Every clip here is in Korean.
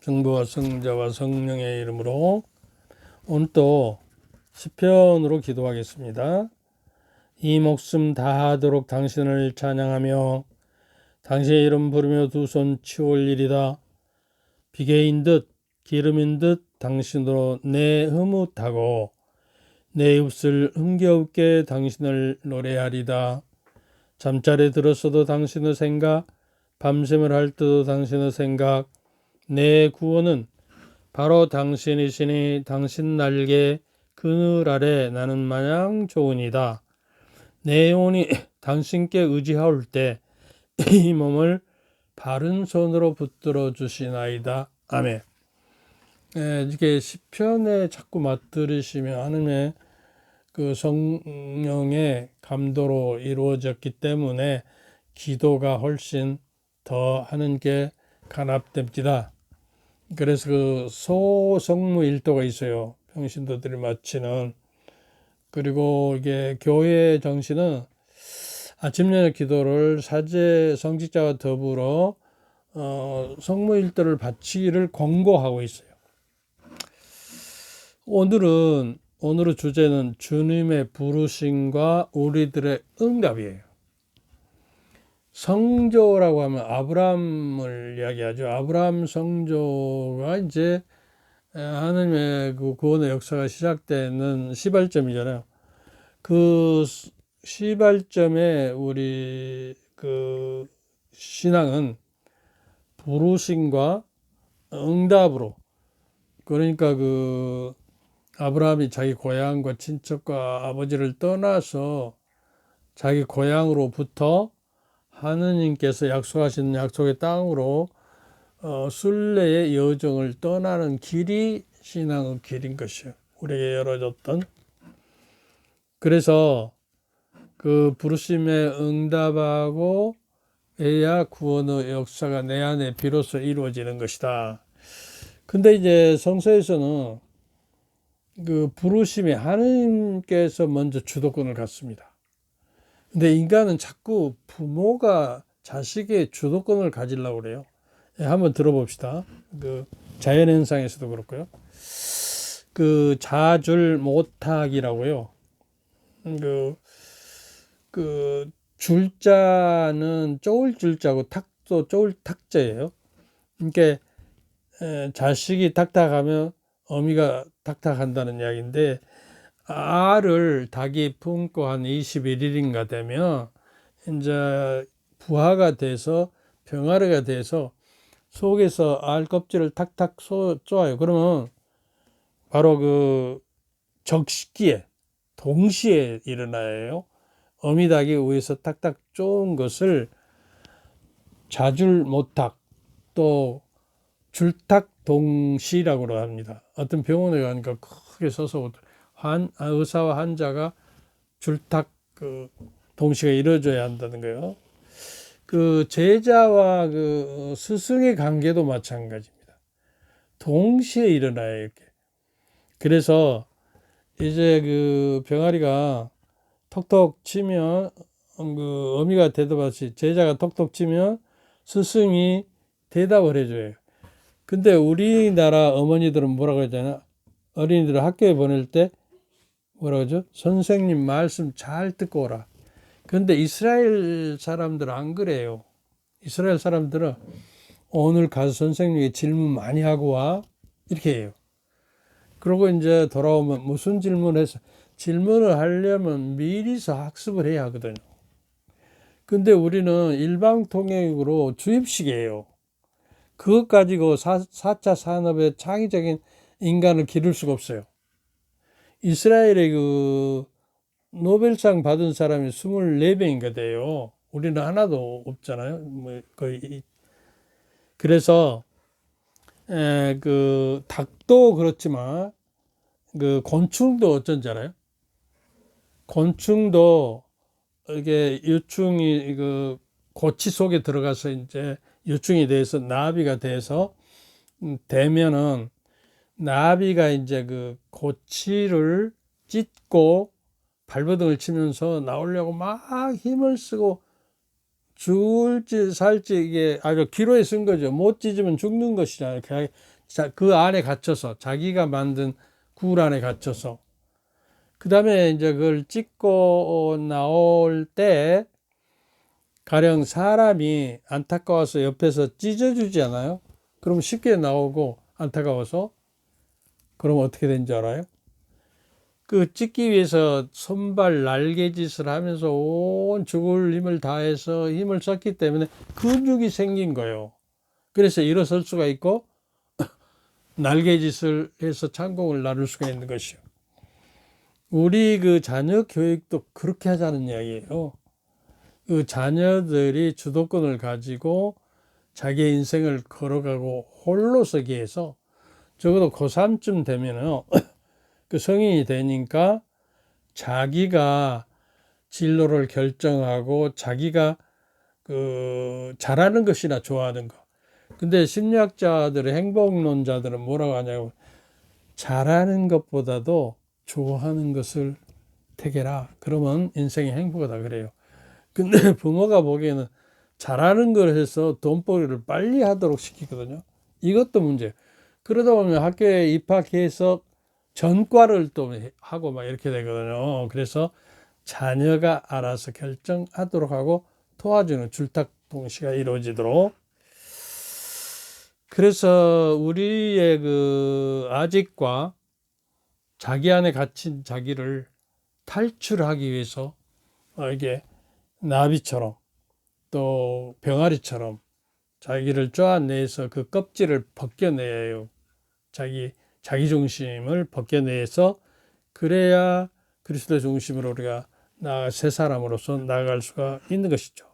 성부와 성자와 성령의 이름으로 오늘 또 시편으로 기도하겠습니다. 이 목숨 다하도록 당신을 찬양하며 당신의 이름 부르며 두 손 치올리리다. 비계인 듯 기름인 듯 당신으로 내 흐뭇하고 내 입술 흥겨웁게 당신을 노래하리다. 잠자리에 들었어도 당신의 생각, 밤샘을 할 때도 당신의 생각, 내 구원은 바로 당신이시니 당신 날개 그늘 아래 나는 마냥 좋으니다. 내 영혼이 당신께 의지하올 때 이 몸을 바른 손으로 붙들어 주시나이다. 아멘. 이게 시편에 자꾸 맞들으시면 하나님의 그 성령의 감도로 이루어졌기 때문에 기도가 훨씬 더 하는 게 간합됩니다. 그래서 그 소성무일도가 있어요. 평신도들이 마치는. 그리고 이게 교회 정신은 아침 저녁 기도를 사제 성직자와 더불어 성무일도를 바치기를 권고하고 있어요. 오늘의 주제는 주님의 부르심과 우리들의 응답이에요. 성조라고 하면 아브라함을 이야기하죠. 아브라함 성조가 이제 하나님의 그 구원의 역사가 시작되는 시발점이잖아요. 그 시발점에 우리 그 신앙은 부르심과 응답으로, 그러니까 그 아브라함이 자기 고향과 친척과 아버지를 떠나서 자기 고향으로부터 하느님께서 약속하신 약속의 땅으로 순례의 여정을 떠나는 길이 신앙의 길인 것이요. 우리에게 열어줬던. 그래서 그 부르심에 응답하고 해야 구원의 역사가 내 안에 비로소 이루어지는 것이다. 근데 이제 성서에서는 그 부르심에 하느님께서 먼저 주도권을 갖습니다. 근데 인간은 자꾸 부모가 자식의 주도권을 가지려고 그래요. 한번 들어봅시다. 그 자연현상에서도 그렇고요. 그 자줄 못하기라고요. 그 줄자는 쪼을 줄자고 탁도 쪼을 탁자예요. 그러니까 자식이 탁탁하면 어미가 탁탁한다는 이야기인데, 알을 닭이 품고 한 21일인가 되면 이제 부화가 돼서 병아리가 돼서 속에서 알 껍질을 탁탁 쪼아요. 그러면 바로 그 적시기에 동시에 일어나요. 어미 닭이 위에서 탁탁 쪼은 것을 자줄못탁 또 줄탁동시라고 합니다. 어떤 병원에 가니까 크게 써서 의사와 환자가 줄탁 그 동시가 이루어져야 한다는 거예요. 그 제자와 그 스승의 관계도 마찬가지입니다. 동시에 일어나요, 이렇게. 그래서 이제 그 병아리가 톡톡 치면 그 어미가 대답하듯이 제자가 톡톡 치면 스승이 대답을 해줘요. 근데 우리나라 어머니들은 뭐라고 하잖아요. 어린이들을 학교에 보낼 때 뭐라고 하죠? 선생님 말씀 잘 듣고 오라. 근데 이스라엘 사람들은 안 그래요. 이스라엘 사람들은 오늘 가서 선생님에게 질문 많이 하고 와. 이렇게 해요. 그러고 이제 돌아오면 무슨 질문해서 질문을 하려면 미리서 학습을 해야 하거든요. 근데 우리는 일방통행으로 주입식이에요. 그것 가지고 4차 산업의 창의적인 인간을 기를 수가 없어요. 이스라엘의 그 노벨상 받은 사람이 24명인가 돼요. 우리는 하나도 없잖아요. 뭐 거의. 그래서 그 닭도 그렇지만 그 곤충도 어쩐지 알아요? 곤충도 이게 유충이 그 고치 속에 들어가서 이제 유충이 돼서 나비가 돼서 되면은 나비가 이제 그 고치를 찢고 발버둥을 치면서 나오려고 막 힘을 쓰고 죽을지 살지, 이게 아주 기로에 쓴 거죠. 못 찢으면 죽는 것이잖아요. 그 안에 갇혀서, 자기가 만든 굴 안에 갇혀서, 그 다음에 이제 그걸 찍고 나올 때 가령 사람이 안타까워서 옆에서 찢어주지 않아요? 그럼 쉽게 나오고, 안타까워서. 그럼 어떻게 된 줄 알아요? 그 찍기 위해서 손발 날개짓을 하면서 온 죽을 힘을 다해서 힘을 썼기 때문에 근육이 생긴 거예요. 그래서 일어설 수가 있고 날개짓을 해서 창공을 나눌 수가 있는 것이요. 우리 그 자녀 교육도 그렇게 하자는 이야기예요. 그 자녀들이 주도권을 가지고 자기의 인생을 걸어가고 홀로 서기 위해서 적어도 고3쯤 되면은 그 성인이 되니까 자기가 진로를 결정하고 자기가 그 잘하는 것이나 좋아하는 거. 근데 심리학자들의 행복론자들은 뭐라고 하냐고, 잘하는 것보다도 좋아하는 것을 택해라. 그러면 인생이 행복하다 그래요. 근데 부모가 보기에는 잘하는 걸 해서 돈벌이를 빨리 하도록 시키거든요. 이것도 문제예요. 그러다 보면 학교에 입학해서 전과를 또 하고 막 이렇게 되거든요. 그래서 자녀가 알아서 결정하도록 하고 도와주는 줄탁동시가 이루어지도록. 그래서 우리의 그 아직과 자기 안에 갇힌 자기를 탈출하기 위해서 이게 나비처럼 또 병아리처럼 자기를 쪼아내서 그 껍질을 벗겨내요. 자기 중심을 벗겨내서 그래야 그리스도 중심으로 우리가 새 사람으로서 나아갈 수가 있는 것이죠.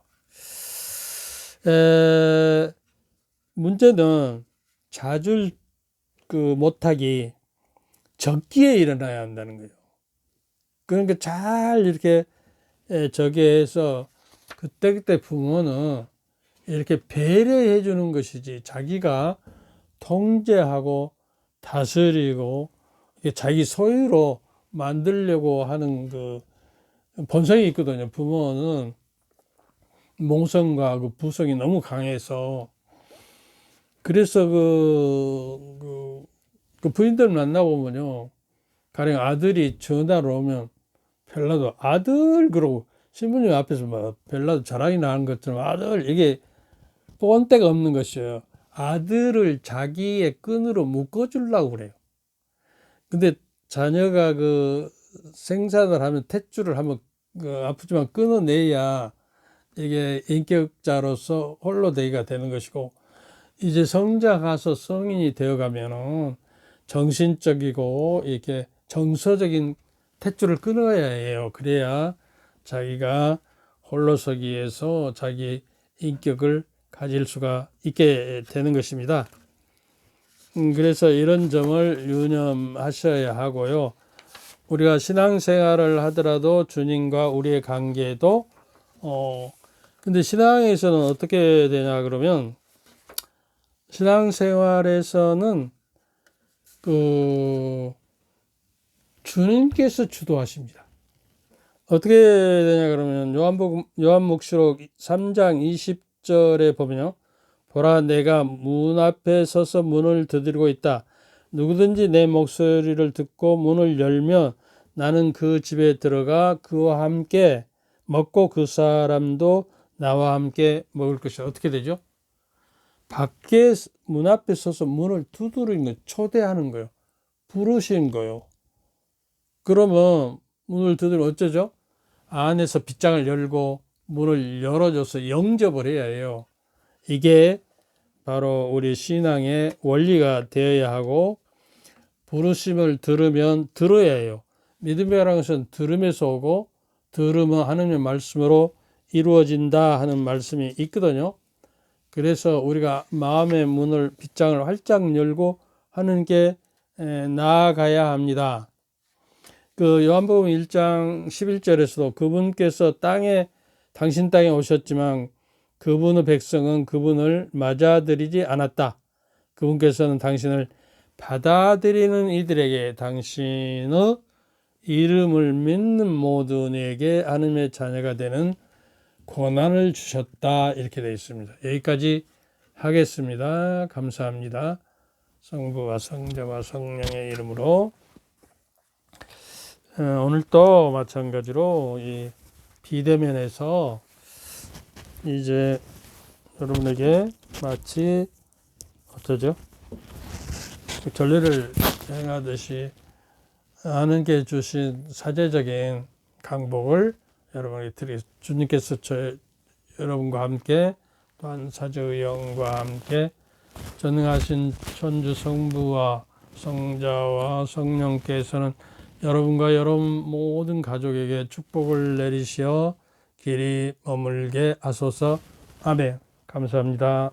문제는 자주 그 못하기 적기에 일어나야 한다는 거예요. 그러니까 잘 이렇게 저게 해서 그때그때 부모는 이렇게 배려해 주는 것이지 자기가 통제하고 다스리고 자기 소유로 만들려고 하는 그 본성이 있거든요. 부모는 몽성과 그 부성이 너무 강해서. 그래서 그 부인들 만나보면요, 가령 아들이 전화를 오면 별나도 아들 그러고 신부님 앞에서 막 별나도 자랑이 나는 것처럼 아들, 이게 본때가 없는 것이에요. 아들을 자기의 끈으로 묶어주려고 그래요. 근데 자녀가 그 생산을 하면 탯줄을 한번 아프지만 끊어내야 이게 인격자로서 홀로 되기가 되는 것이고, 이제 성장해서 성인이 되어가면은 정신적이고 이렇게 정서적인 탯줄을 끊어야 해요. 그래야 자기가 홀로 서기 위해서 자기 인격을 가질 수가 있게 되는 것입니다. 그래서 이런 점을 유념하셔야 하고요. 우리가 신앙생활을 하더라도 주님과 우리의 관계도 근데 신앙에서는 어떻게 되냐 그러면, 신앙생활에서는 그 주님께서 주도하십니다. 어떻게 되냐 그러면 요한복음록 3장 20절에 보면요, 보라 내가 문 앞에 서서 문을 두드리고 있다. 누구든지 내 목소리를 듣고 문을 열면 나는 그 집에 들어가 그와 함께 먹고 그 사람도 나와 함께 먹을 것이다. 어떻게 되죠? 밖에 문 앞에 서서 문을 두드리는 거, 초대하는 거예요. 부르신 거예요. 그러면 문을 두드리면 어쩌죠? 안에서 빗장을 열고 문을 열어줘서 영접을 해야 해요. 이게 바로 우리 신앙의 원리가 되어야 하고, 부르심을 들으면 들어야 해요. 믿음이라는 것은 들음에서 오고 들으면 하느님의 말씀으로 이루어진다 하는 말씀이 있거든요. 그래서 우리가 마음의 문을 빗장을 활짝 열고 하느님께 나아가야 합니다. 그 요한복음 1장 11절에서도 그분께서 당신 땅에 오셨지만 그분의 백성은 그분을 맞아들이지 않았다. 그분께서는 당신을 받아들이는 이들에게 당신의 이름을 믿는 모든에게 하느님의 자녀가 되는 권한을 주셨다. 이렇게 되어 있습니다. 여기까지 하겠습니다. 감사합니다. 성부와 성자와 성령의 이름으로 오늘도 마찬가지로 이 비대면에서 이제 여러분에게 마치 어떠죠? 전례를 행하듯이 하나님께 주신 사제적인 강복을 여러분에게 드리겠습니다. 주님께서 여러분과 함께 또한 사제의 영과 함께 전능하신 천주 성부와 성자와 성령께서는 여러분과 여러분 모든 가족에게 축복을 내리시어 길이 머물게 하소서. 아멘. 감사합니다.